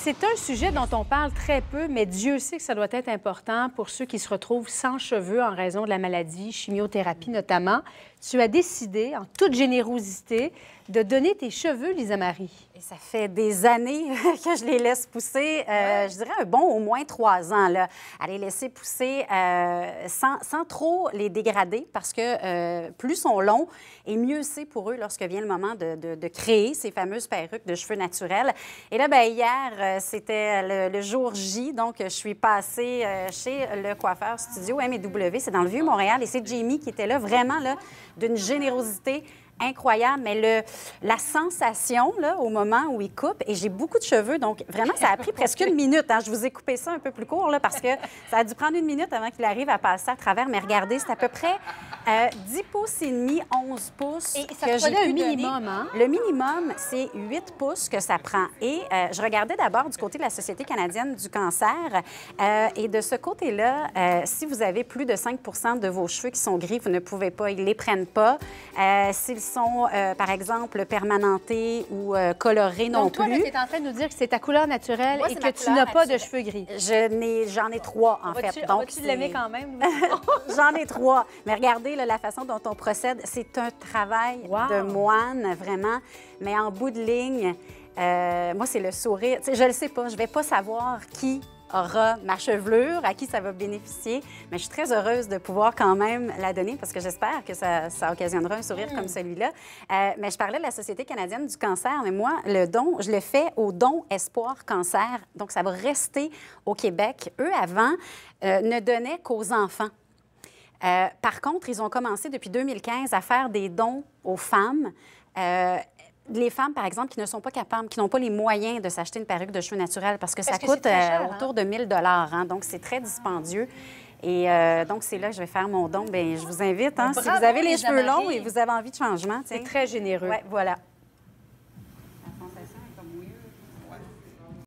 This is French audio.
C'est un sujet dont on parle très peu, mais Dieu sait que ça doit être important pour ceux qui se retrouvent sans cheveux en raison de la maladie, chimiothérapie notamment. Tu as décidé, en toute générosité, de donner tes cheveux, Lisa Marie. Et ça fait des années que je les laisse pousser. Je dirais un bon au moins 3 ans, là, à les laisser pousser sans trop les dégrader parce que plus sont longs et mieux c'est pour eux lorsque vient le moment de créer ces fameuses perruques de cheveux naturels. Et là, bien, hier, c'était le jour J, donc je suis passée chez le coiffeur studio M&W, c'est dans le Vieux-Montréal, et c'est Jamie qui était là, vraiment là, d'une générosité incroyable, mais la sensation là, au moment où il coupe, et j'ai beaucoup de cheveux, donc vraiment, ça a pris presque 1 minute. Hein. Je vous ai coupé ça un peu plus court là, parce que ça a dû prendre 1 minute avant qu'il arrive à passer à travers. Mais regardez, c'est à peu près 10 pouces et demi, 11 pouces. Et ça prenait un minimum, hein? Le minimum, c'est 8 pouces que ça prend. Et je regardais d'abord du côté de la Société canadienne du cancer. Et de ce côté-là, si vous avez plus de 5 de vos cheveux qui sont gris, vous ne pouvez pas, ils ne les prennent pas. S'ils sont, par exemple, permanentés ou colorés non plus. Donc, toi, tu es en train de nous dire que c'est ta couleur naturelle et que tu n'as pas de cheveux gris. J'en ai 3, en fait. Donc, tu l'aimer quand même? J'en ai 3. Mais regardez là, la façon dont on procède. C'est un travail de moine, vraiment. Mais en bout de ligne, moi, c'est le sourire. T'sais, je ne le sais pas. Je ne vais pas savoir qui aura ma chevelure, à qui ça va bénéficier. Mais je suis très heureuse de pouvoir quand même la donner parce que j'espère que ça occasionnera un sourire comme celui-là. Mais je parlais de la Société canadienne du cancer, mais moi, le don, je le fais au don Espoir Cancer. Donc, ça va rester au Québec. Eux, avant, ne donnaient qu'aux enfants. Par contre, ils ont commencé depuis 2015 à faire des dons aux femmes. Les femmes, par exemple, qui ne sont pas capables, qui n'ont pas les moyens de s'acheter une perruque de cheveux naturels parce que ça coûte autour de 1 000 hein? Donc, c'est très dispendieux. Et donc, c'est là que je vais faire mon don. Bien, je vous invite, hein, si vous avez les cheveux longs et vous avez envie de changement. C'est très généreux. Oui, voilà.